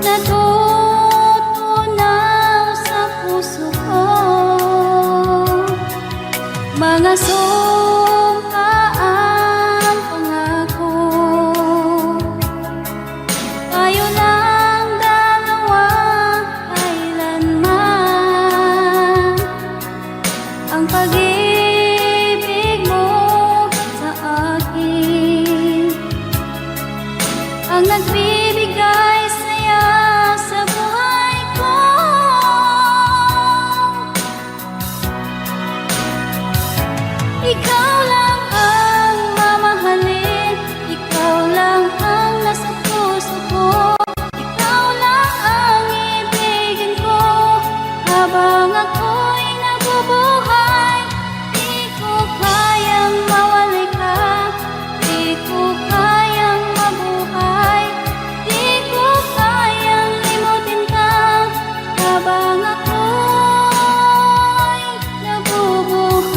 natutunaw sa puso ko, mga sumkaang pangako. Tayo lang dalawa kailanman, ang pag-ibig mo sa akin ang nagbibigay saya sa buhay ko. Ikaw lang ang mamahalin, ikaw lang ang nasa puso ko, ikaw lang ang ibigin ko habang ako'y nabubuhay. Di ko kayang mawalay ka, di ko kayang mabuhay, di ko kayang limutin ka habang ako'y nabubuhay.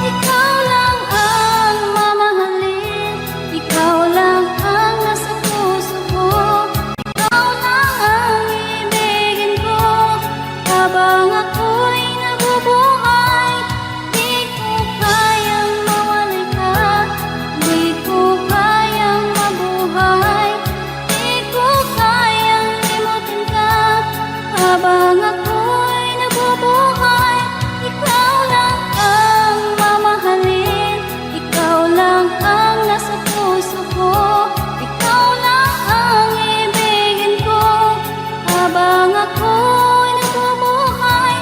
Ikaw lang ang mamahalin, ikaw lang ang nasa puso ko, ikaw lang ang ibigin ko habang ako'y nabubuhay. Di ko kayang mawalay ka, di ko kayang mabuhay, di ko kayang limutin ka habang ako'y nabubuhay. Ikaw lang ang mamahalin, ikaw lang ang nasa puso ko, ikaw lang ang ibigin ko habang ako'y nabubuhay.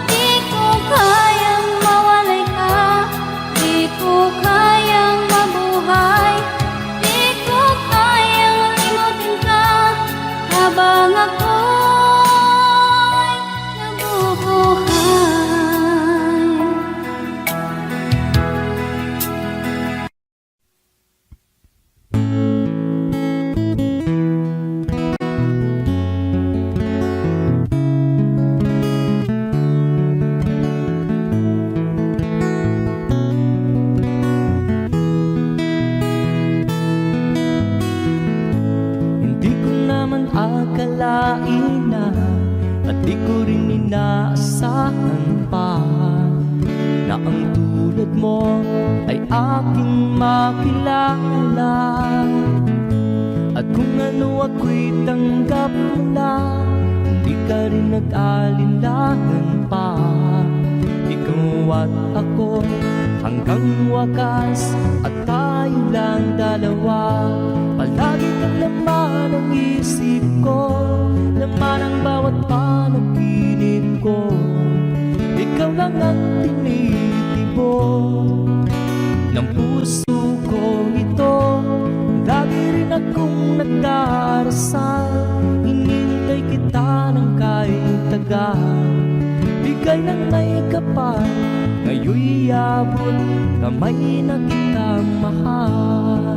Di ko kayang mawalay ka, di ko kayang mabuhay, di ko kayang limutin ka habang ako'y nabubuhay. Hindi ko naman akalain na at di ko rin inaasahan pa na ang tulad mo ay aking makilala. At kung ano ako'y tanggap mo na, hindi ka rin nag-alinlangan pa. Ikaw at ako hanggang wakas, at tayo lang dalawa. Palagi kang laman ng isip ko, laman ang bawat panaginip ko. Ikaw lang ang tinitibok ng puso ko ito. Lagi rin akong nagdarasal, hinintay kita ng kahit tagal. Bigay ng may kapal, ngayon'y abot kamay na kitang mahal.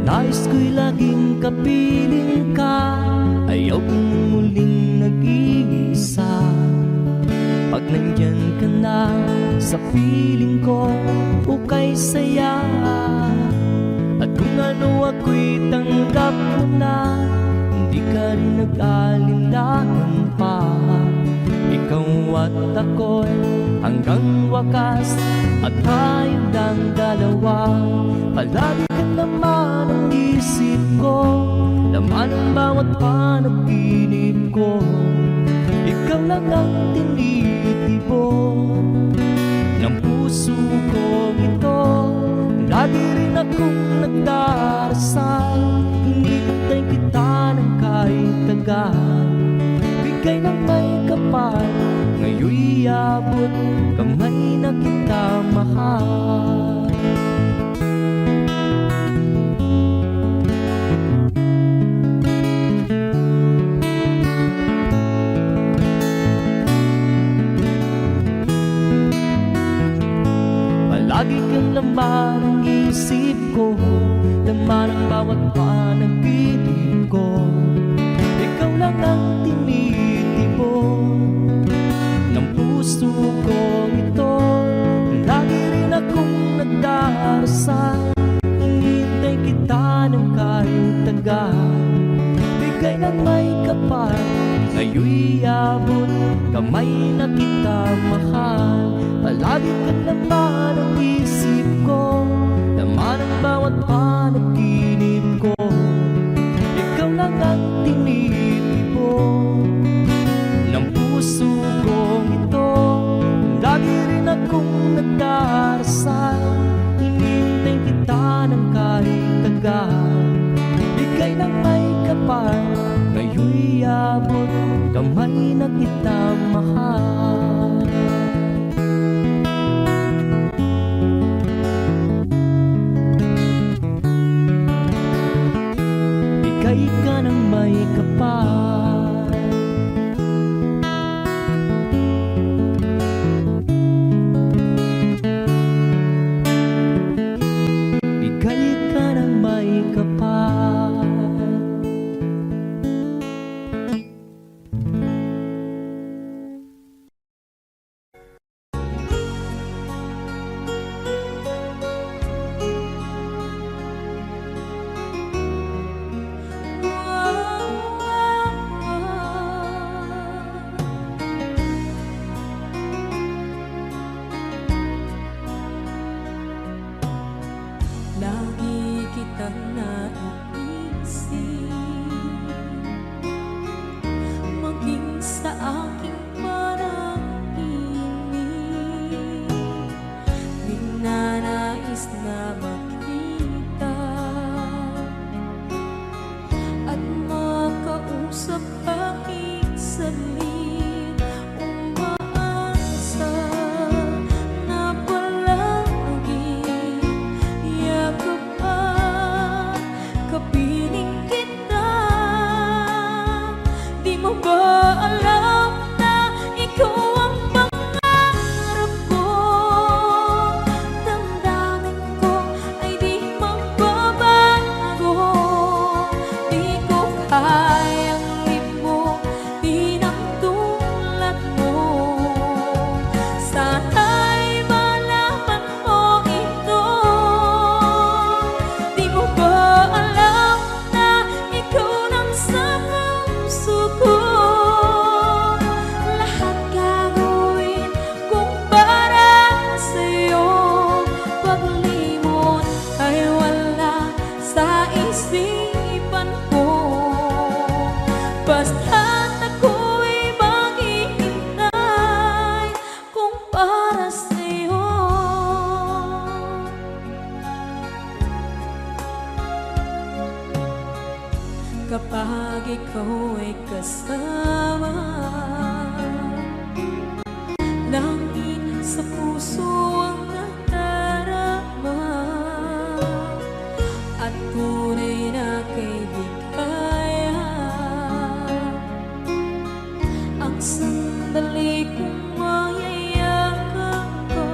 Nais ko'y laging kapiling ka, ayaw kong muling nag-iisa. Pag nandyan ka na sa piling ko, ukay saya. At kung ano ako'y tanggap mo na, hindi ka rin nag-alinlangan pa. Ikaw at ako'y hanggang wakas, at tayo lang dalawa. Palagi ka naman ang isip ko, laman ang bawat panaginip ko. Ikaw lang ang tinitibok ng puso ko ito. Lagi rin akong nagdarasal, hinintay kita ng kahit tagal. bigay ng may kapal. Ngayon'y abot kamay na kita mahal. Palagi kang laman ng isip ko, laman ang bawat panaginip ko. Ikaw lang ang tinitipon ng puso kong ito. Lagi rin akong nagdarasal, hinihintay kita ng kahit tagal. Bigay ng may kapal, ngayon'y abot kamay na kita mahal. Palagi kang laman ang isip ko, laman ang bawat panaginip ko. Ikaw lang ang tinitipon ng puso kong ito. Lagi rin akong nagdarasal, hinihintay kita ng kahit tagal. Bigay ng may kapal, ngayon'y abot kamay na kita mahal. Bigay ka ng may kapal, bigay ka ng may kapal. Lagi kitang naiisip, maging sa aking panaginip. Ninanais na makita at makausap kahit saglit. Umaasa na palagi yakap at kapiling kita. Di mo ba alam na ikaw ang pangarap ko? Damdamin ko ay di magbabago. Di ko kayang limutin ang tulad mo. Sana'y malaman mo ito. Di mo ba alam na ikaw nang sa puso ko? Lahat gagawin kung para sa'yo. Paglimot ay wala sa isipan ko. Basta't ako'y maghihintay kung para sa'yo. Kapag ikaw ay kasama, langit sa puso ang nadarama, at tunay na kaibigan. Ang sandali kong mayayakap ko,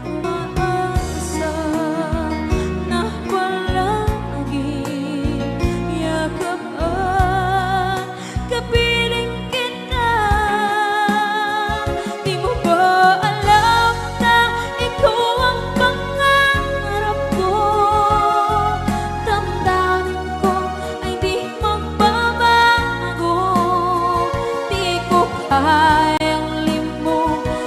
umaasa na palagi yakap at kapiling kita. Di mo ba alam na ikaw ang pangarap ko? Damdamin ko ay di magbabago. Di ko kayang limutin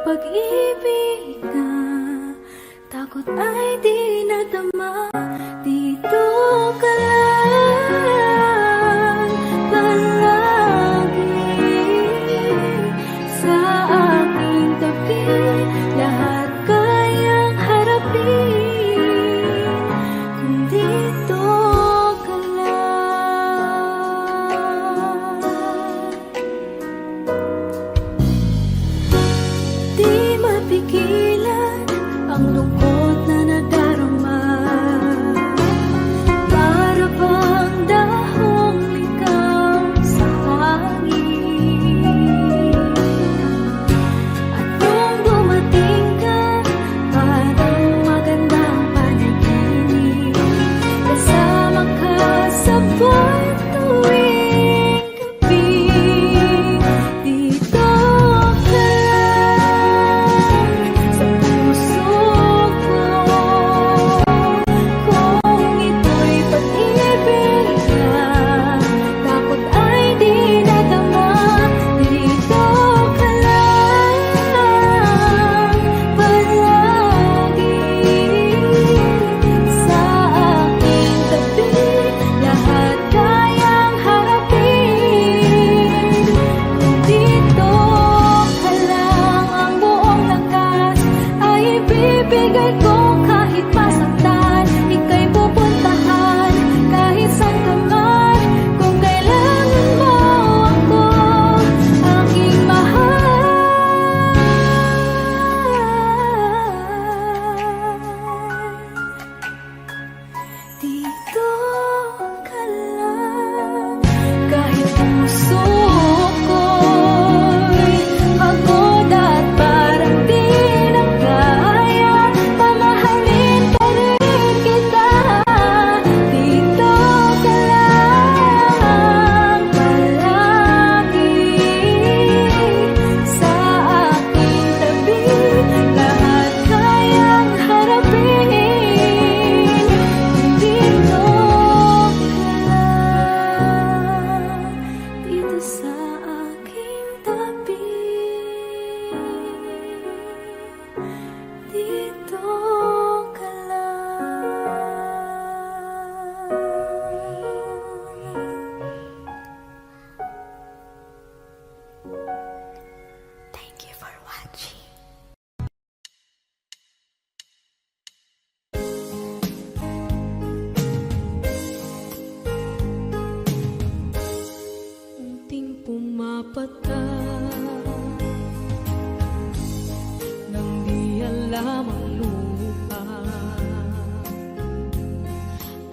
pag-ibig na takot ay di nadama. Dito ka lang palagi sa aking tabi. Lahat kayang harapin kung dito ka lang. Di mapigilan ang lungkot na nadarama. Para bang dahong likaw sa hangin. At nung dumating ka, parang magandang panaginip. Kasama ka sa buwan tuwing gabi. Dito ka lang sa puso ko. Kung ito'y pag-ibig na takot ay di nadama. Dito ka lang palagi sa aking tabi. Lahat kayang harapin kung dito ka lang. Ang buong lakas ay ibibigay ko kahit masaktan. Ika'y pupuntahan kahit saan ka man. Kung kailangan mo ako, aking mahal. Dito ka lang. Kahit puso ko'y pagod at parang di na kaya, mamahalin pa rin kita. Dito ka lang palagi sa aking tabi. Lahat kayang harapin kung dito ka lang. Dito sa aking tabi. Dito ka lang. Thank you for watching. Unting pumapata nang di alam ang lupa.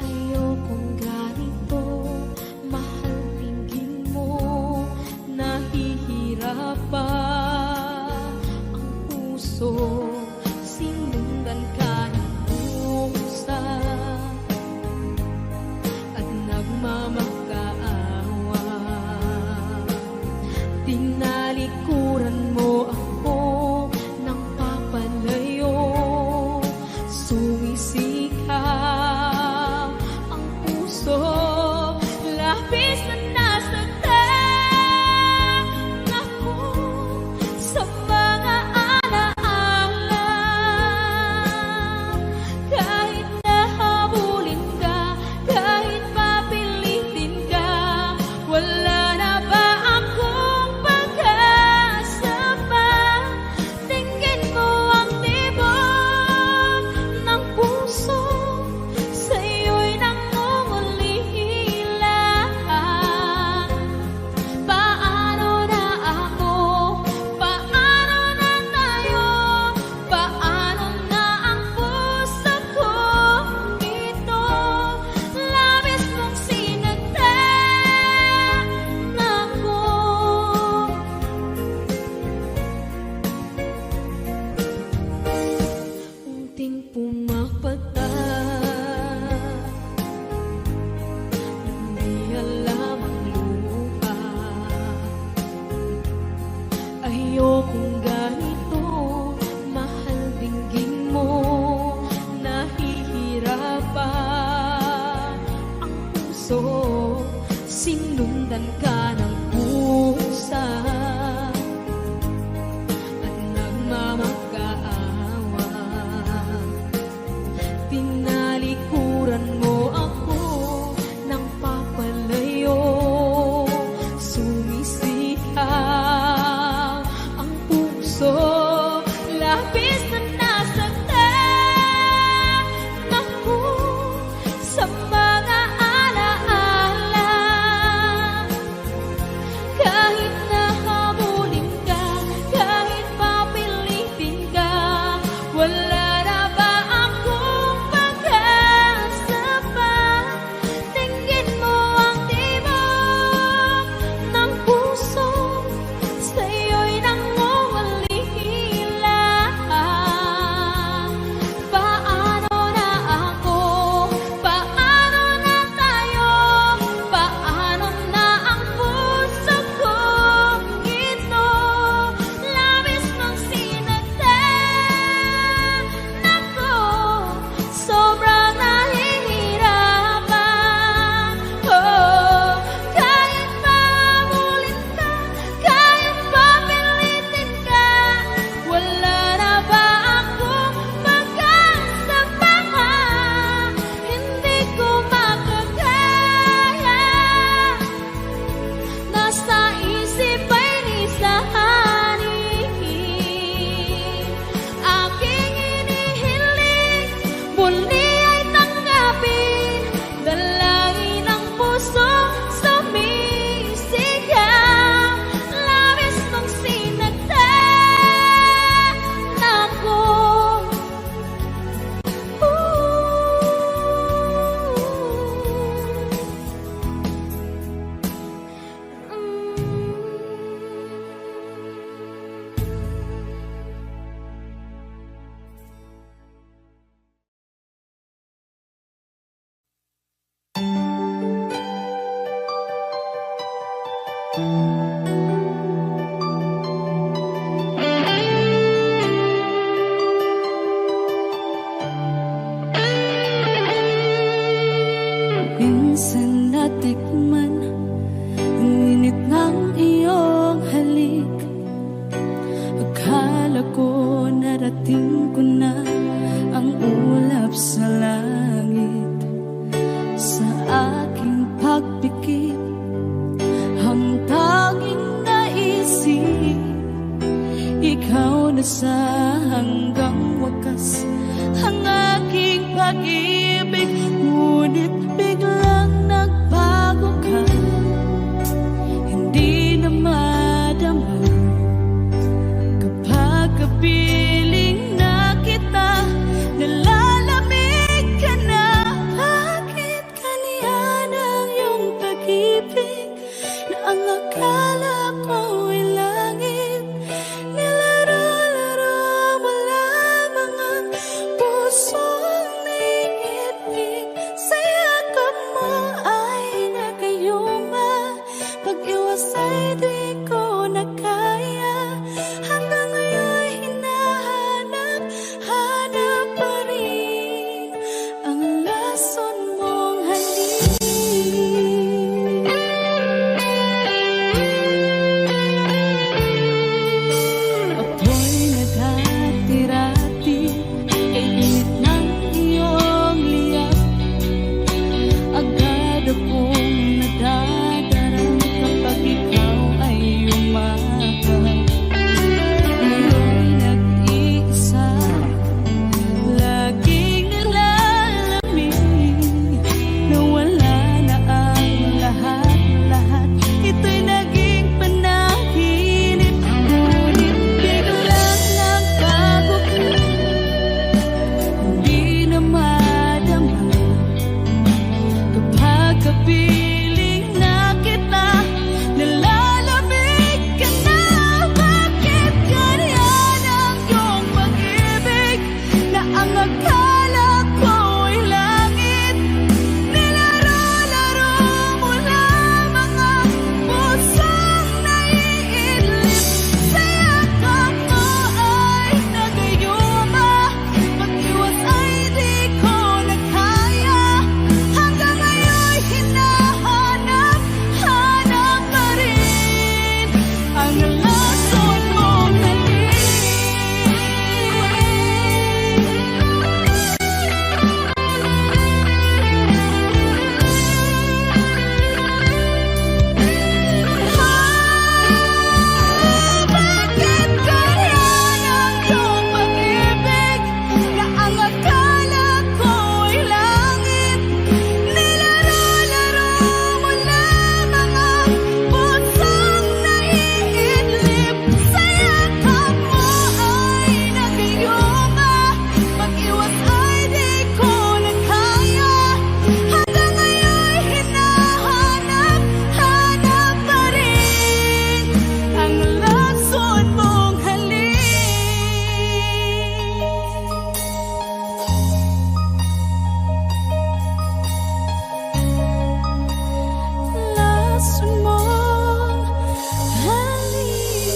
Ayokong ganito, mahal, tingin mo, nahihirapan ang puso. Sinundan ka ng pusa at nagmamakaawa. Tinalikuran mo ako ng papalayo. Sumisikap ang puso, labis na nasaktan ako sa mga alaala. Kahit nahabulin ka, kahit papilitin ka, wala na ba akong pag-asa pa? Tingin mo ang tibok ng puso, sa'yo'y nangungulila. Paano na ako? Paano na tayo? Paano na ang puso ko? Ito, labis mong sinagtan ako. Unting pumapata, hindi alam ang lupa. Ayokong ganito, mahal, dinggin mo, nahihirapan ang puso. Sinundan ka ng pusa at nagmamahal. Narating ko na ang ulap sa langit. Sa aking pagpikit, ang tanging naisip, ikaw na sa hanggang wakas ang aking pag-ibig. Ngunit biglang nagbago ka, hindi na madama kapag kapiling na kita. Nalalamig ka na. Bakit ganyan ang iyong pag-ibig na ang akala ko ay langit? Nilaro-laro mo lamang ang pusong naiibig. Sa yakap mo ay nagayuma, pag-iwas ay di ko na kaya. Hanggang ngayon hinahanap-hanap pa rin ang lason mong halik. Apoy na dati-rati, kay init ng iyong liyap. Agad akong nadadarang kapag ikaw ay umakap. Ngayon nag-iisa, laging nalalamig, na wala na ang lahat-lahat. Ito'y naging panaginip. Ngunit biglang nagbago ka, hindi na madama kapag kapiling na kita. Nalalamig ka na. Bakit ganyan ang iyong pag-ibig na ang akala ko ay langit? Nilaro-laro mo lamang ang pusong naiidlip. Sa yakap mo ay nagayuma, pag-iwas ay di ko na kaya. Hanggang ngayon hinahanap-hanap pa rin ang lason mong halik. Bakit ganyan ang iyong pag-ibig na ang akala ko ay langit? Nilaro-laro mo lamang ang pusong naiidlip. Sa yakap mo ay nagayuma, pag-iwas ay di ko na kaya. Hanggang ngayon hinahanap-hanap pa rin ang lason mong halik. Lason mong halik.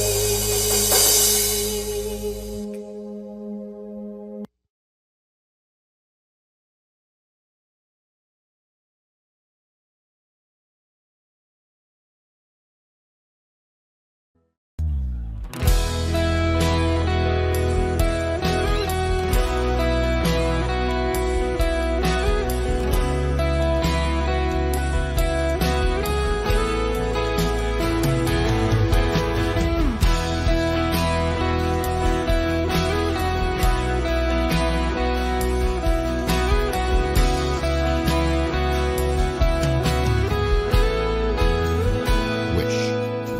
Wish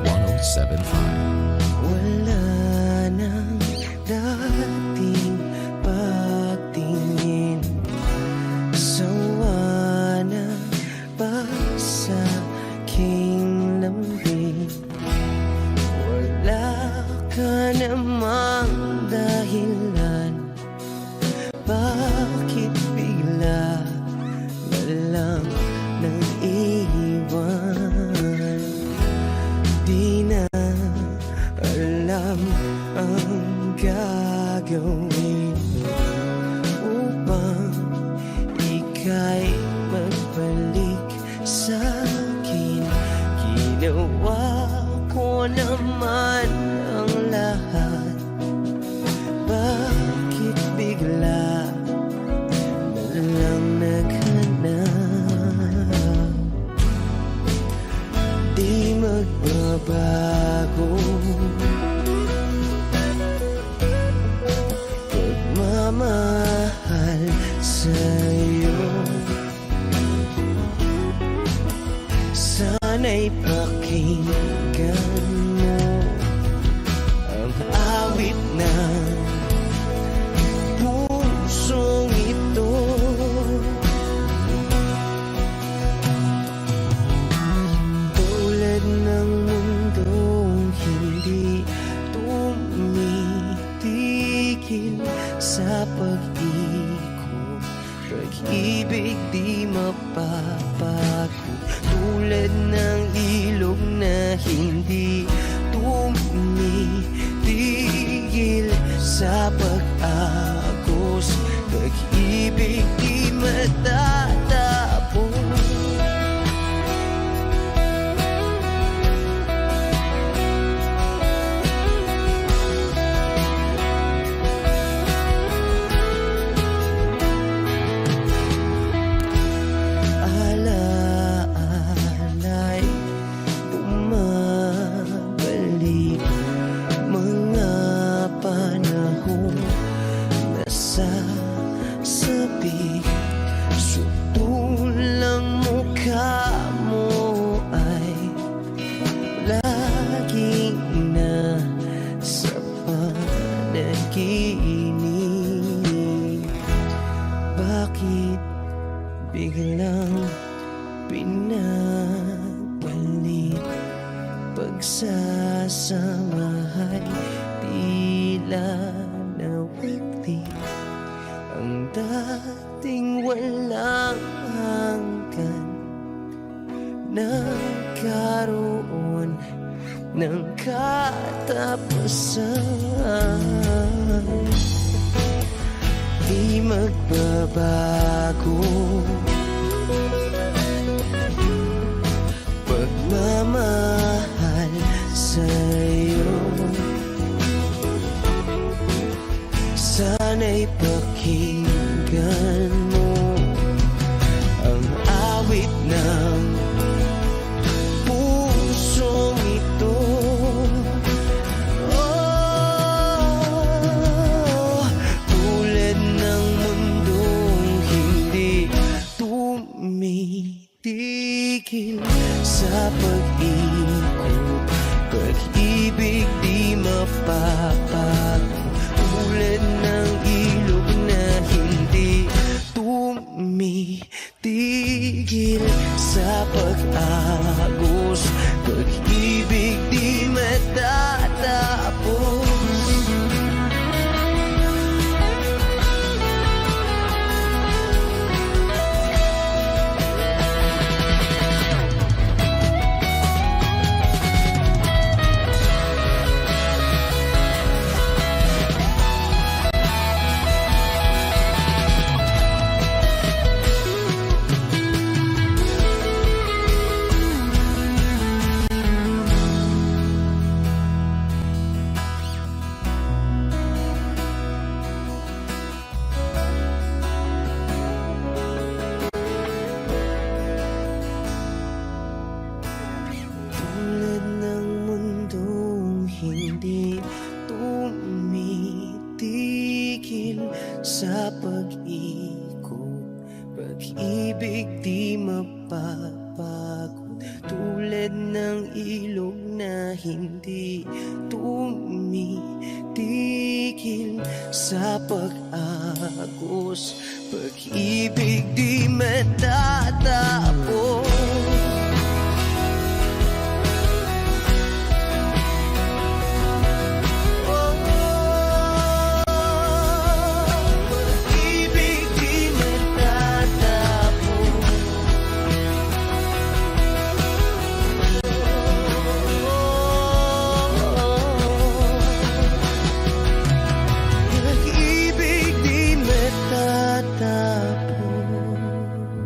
107.5. Wala nang dating pagtingin, sawa na ba sa aking lambing? Wala ka namang dahilan, bakit bigla na lang nang iwan? Di na alam ang gagawin upang ika'y magbalik sa'kin. Ginawa ko naman ang lahat, bakit magbago. Pagmamahal sa'yo, sana'y pakinggan mo ang awit ng pusong ito. Tulad ng mundong hindi tumitigil sa pag-ikot, pag-ibig di mapapago. Tulad ng ilog na hindi tumitigil sa pag-agos, pag-ibig di matatapos. Alaala'y bumabalik, mga panahon nasasabi. Sutulang mukha mo ay laging nasa panaginip. Bakit biglang pinabalik? Pagsasamahay tila nawagli, ang dating walang hanggan nagkaroon ng katapusan. Di magbabago pagmamahal sa'yo, sana'y pakinggan mo ang awit ng pusong ito. Oh, tulad ng mundong hindi tumitigil sa pag-ikot, pag-ibig di mapapago. Tulad ng ilog na hindi tumitigil sa pag-agos, pag-ibig di matatapos. Tulad ng mundong hindi tumitigil sa pag-ikot, pag-ibig di mapapagod. Tulad ng ilog na hindi tumitigil sa pag-agos, pag-ibig di matatapos.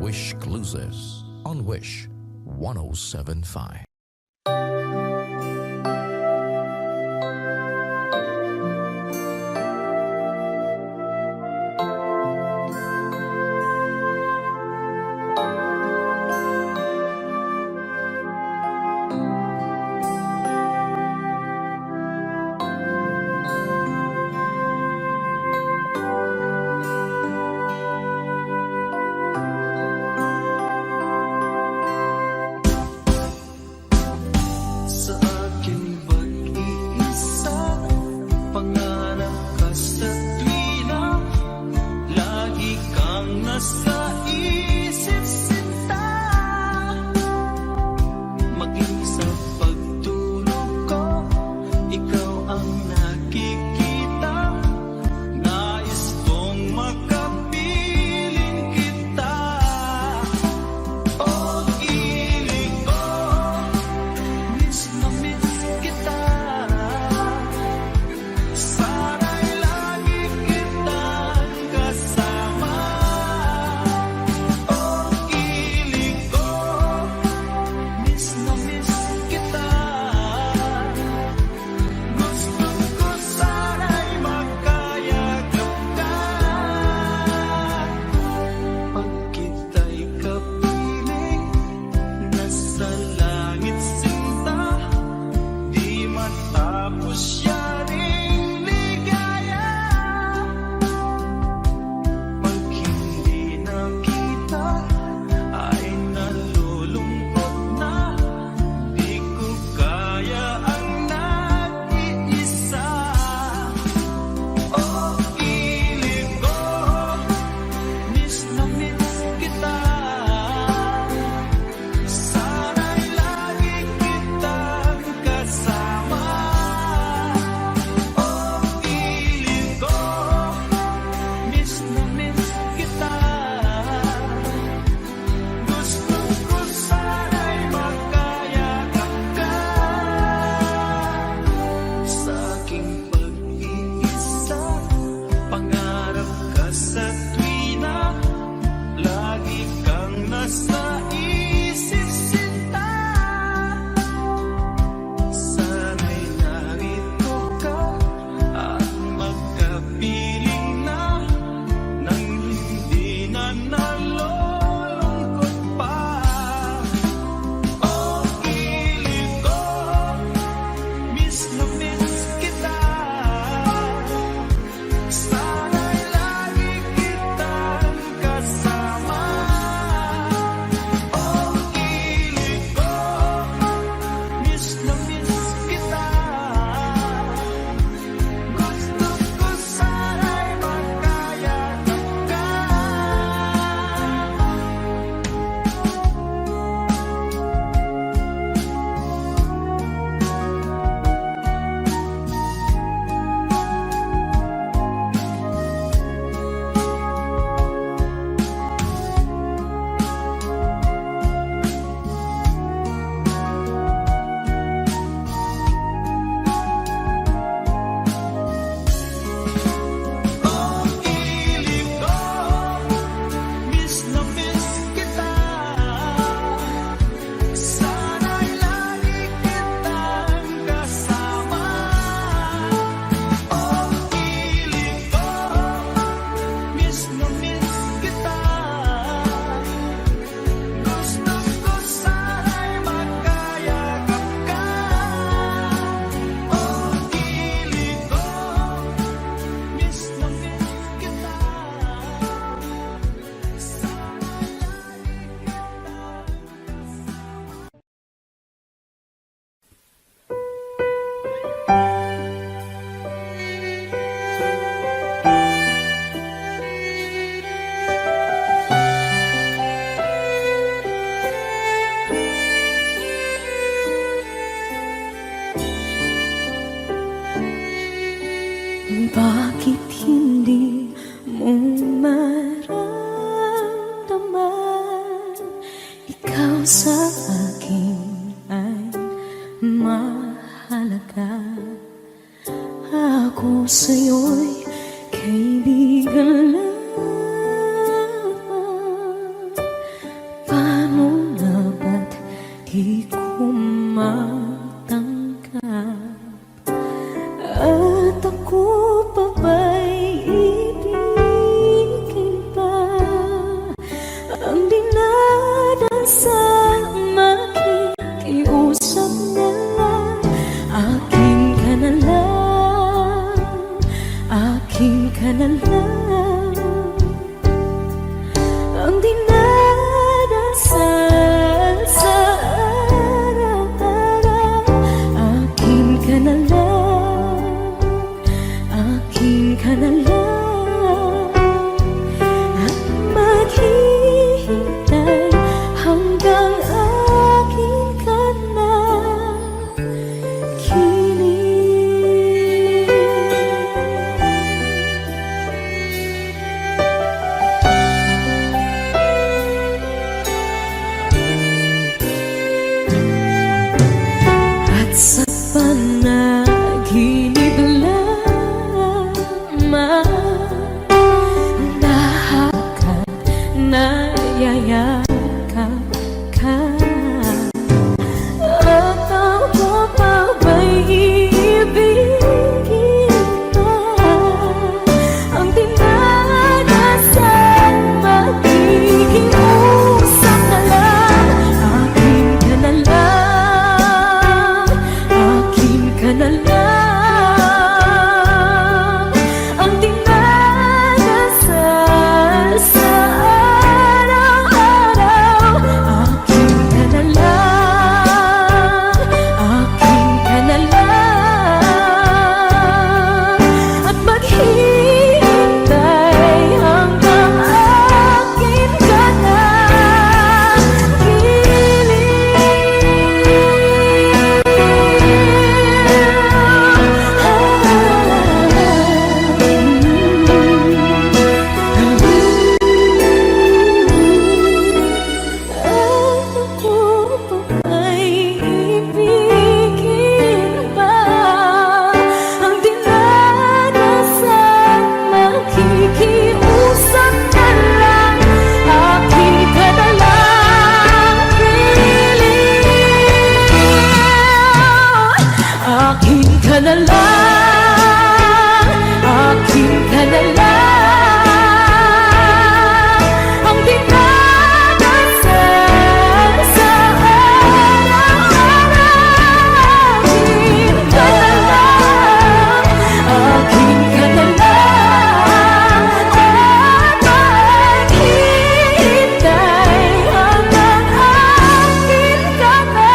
Wish Cruises on Wish 1075. Bakit hindi mo maramdaman? Ikaw sa akin ay mahalaga. Ako sa'yo'y kaibigan lang. Paano na ba't di ko matanggap? At ako pa ba'y ibigin pa? Ang dinadasal makikiusap na lang. Akin ka na lang, akin ka na lang. Ang dinadasal sa araw-araw. Akin ka na lang, akin ka na lang. At maghihintay hanggang akin ka na kilig. At sa panaginip lamang nahakot, nayayakap ka. At ako pa ba'y iibigin pa? Ang dinadasal makikiusap na lang. Akin ka na lang, akin ka na lang. Ang dinadasal sa araw-araw. Akin ka na lang, akin ka na lang. At maghihintay hanggang akin ka na Ako pa ba'y ibigin pa? Ang dinadasal makikiusap na lang. Akin ka na lang, piling. Akin ka na lang, akin ka na lang. Ang dinadasal sa araw-araw. Akin ka na lang, akin ka na lang. At maghihintay hanggang akin ka na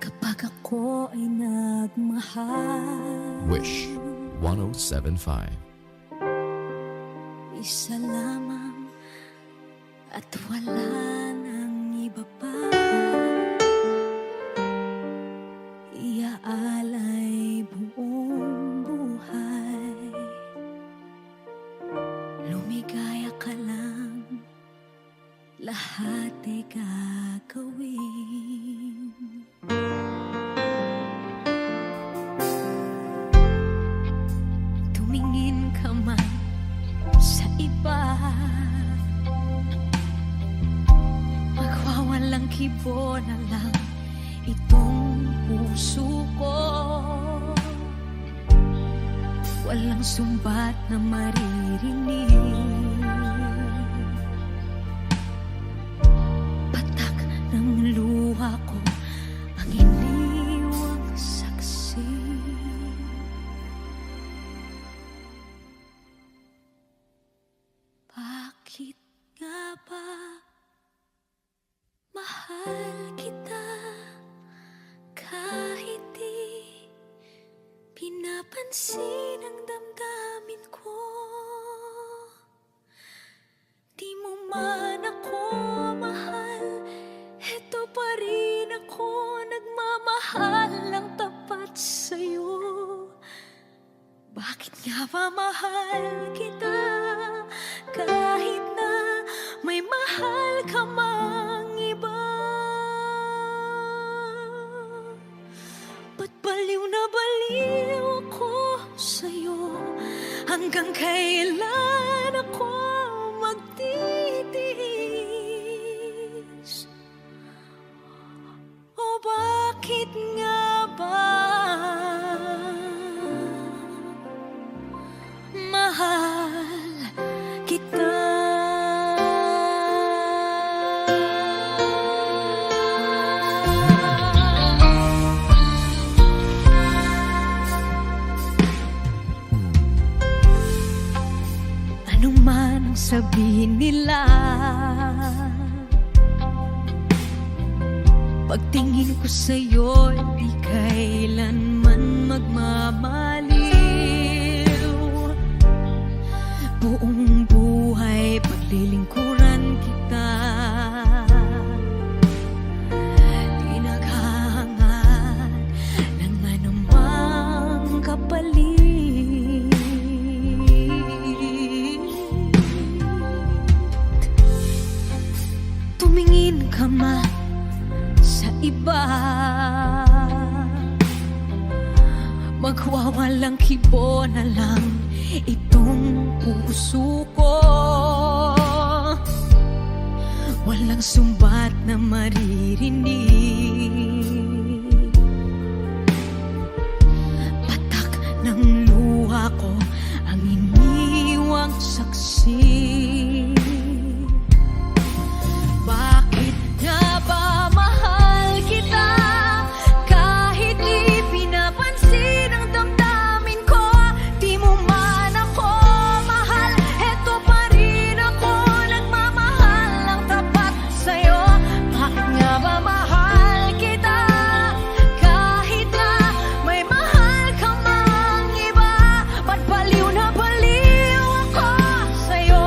kapag ako ay nagmahal. Wish 1075. Isa lamang at wala nang iba pa. Iaalay buong buhay. Lumigaya ka lang, lahat ay gagawin. Tumingin ka man sa iba, magwawalang walang kibo na lang itong puso ko. Walang sumbat na maririnig, patak ng luha ko ang iniwang saksi. Bakit nga ba mahal kita kahit di pinapansin ang damdamin ko? Di mo man ako mahal, eto pa rin ako nagmamahal ng tapat sa'yo. Bakit nga ba mahal kita kahit na may mahal ka mang iba? Ba't baliw na baliw ako sa'yo? Hanggang kailan ako magtitiis? O bakit nga ba mahal kita? Ano man ang sabihin nila, pagtingin ko sa'yo, di kailanman magmamaliw. Buong buhay paglilingkuran kita, di naghahangad ng anumang kapalit. Tumingin ka man sa iba, magwawalang kibo na lang itong puso ko. Walang sumbat na maririnig, patak ng luha ko ang iniwang saksi. Bakit nga ba mahal kita kahit di pinapansin ang damdamin ko? Di mo man ako mahal, eto pa rin ako nagmamahal ng tapat sa'yo. Bakit nga ba mahal kita kahit na may mahal ka mang iba? Ba't baliw na baliw ako sa'yo?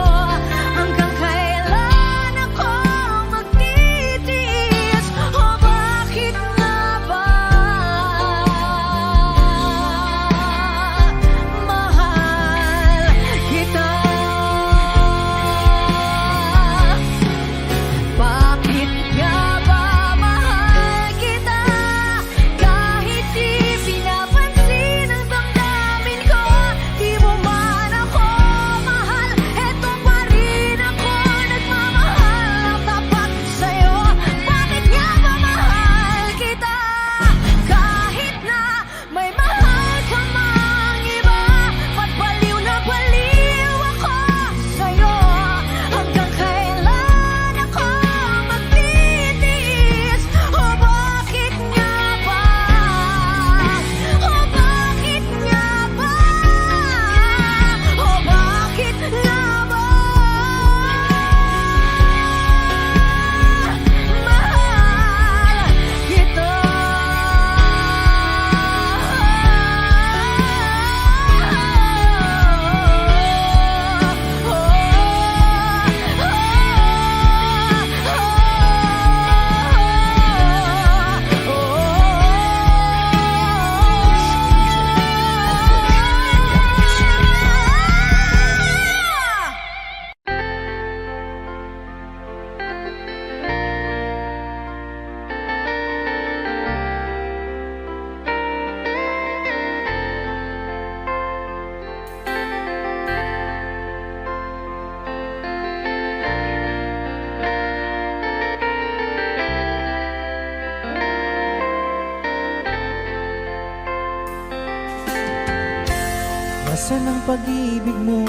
Asan ang pag-ibig mo?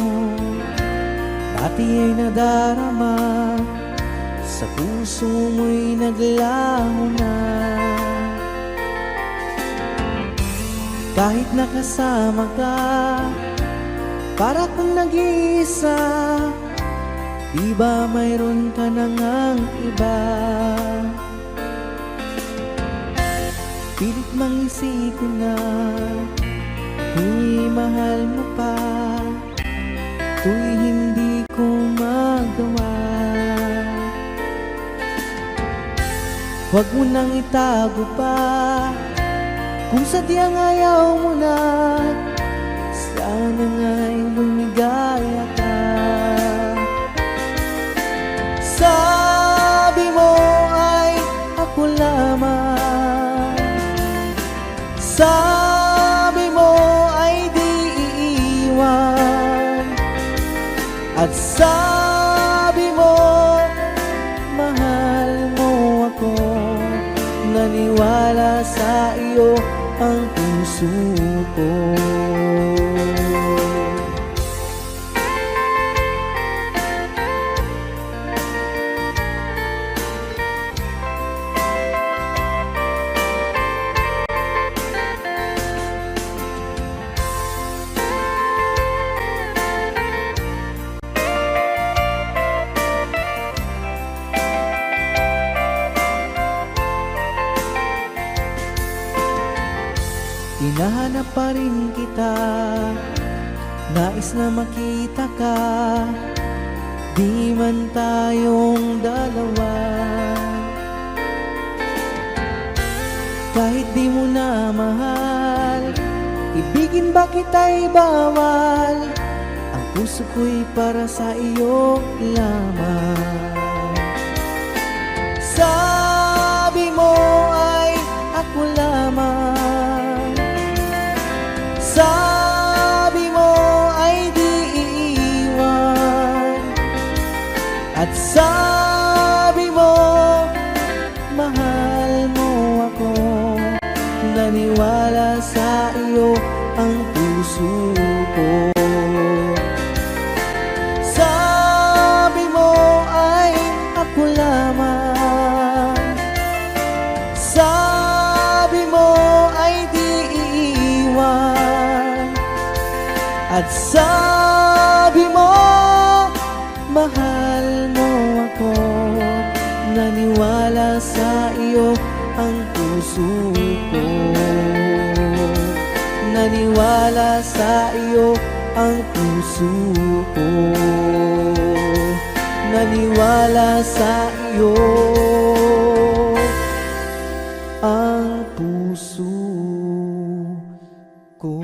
Dati ay nadarama, sa puso mo'y naglaho na. Kahit nakasama ka, para kang nag-iisa. Di ba mayroon ka na ngang iba? Pilit mang isipin na kung mahal mo pa, to'y hindi ko magawa. Huwag mo nang itago pa, kung sadyang ayaw mo na, sana nga'y lumigaya ka. Sabi mo ay ako lamang, sabi mo ay di iiwan, at sabi mo mahal mo ako. Naniwala sa iyo ang puso ko. Hinahanap pa rin kita, nais na makita ka, di man tayong dalawa. Kahit di mo na mahal, ibigin ba kita'y bawal? Ang puso ko'y para sa iyo lamang. Sabi mo ay ako lamang, sabi mo ay di iiwan, at sabi mo mahal mo ako. Naniwala sa iyo ang puso ko. Sabi mo ay ako lamang, sabi mo ay di iiwan, at sabi mo mahal mo ako. Naniwala sa iyo ang puso ko. Naniwala sa iyo ang puso ko. Naniwala sa iyo ang puso ko.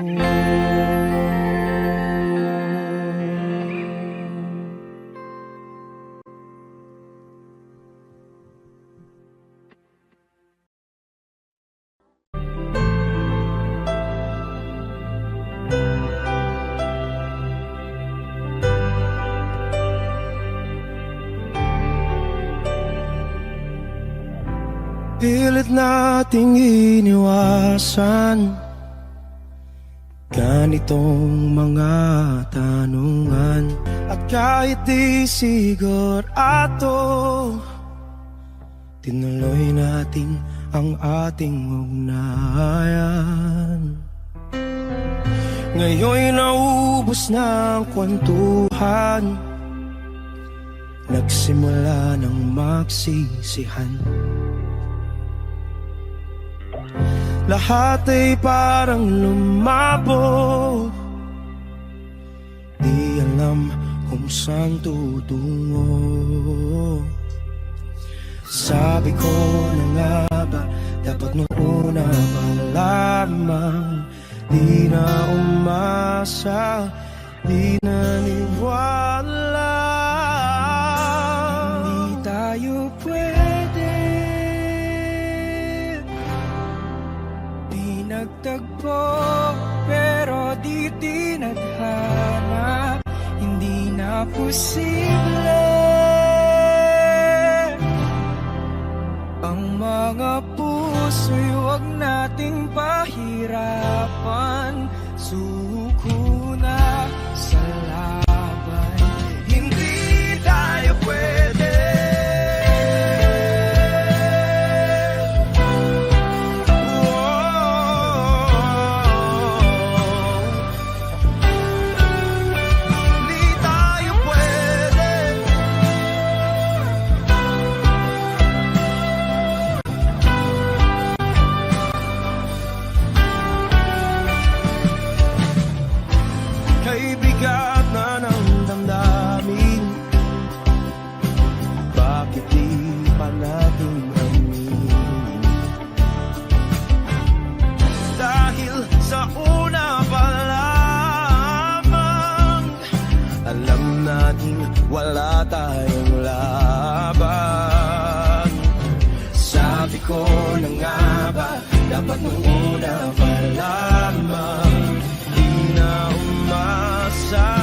Pilit nating iniwasan ganitong mga tanungan, at kahit di sigurado, tinuloy natin ang ating ugnayan. Ngayon'y naubos na ang kwentuhan, nagsimula ng magsisihan. Lahat ay parang lumabo, di alam kung saan tutungo. Sabi ko na nga ba, dapat nung una pa lamang, di na umasa, di naniwala. Hindi tayo pwede nagtagpo, pero di tinadhana. Hindi na posible ang mga puso'y huwag nating pahirapan. suko na sa laban. Hindi tayo pwede. Hindi tayo pwede. Kay bigat na ng damdamin, bakit di pa natin aminin? Dahil sa una pa lamang, alam natin wala tayong laban. Sabi ko na nga ba, dapat nung una pa lamang, di na umasa.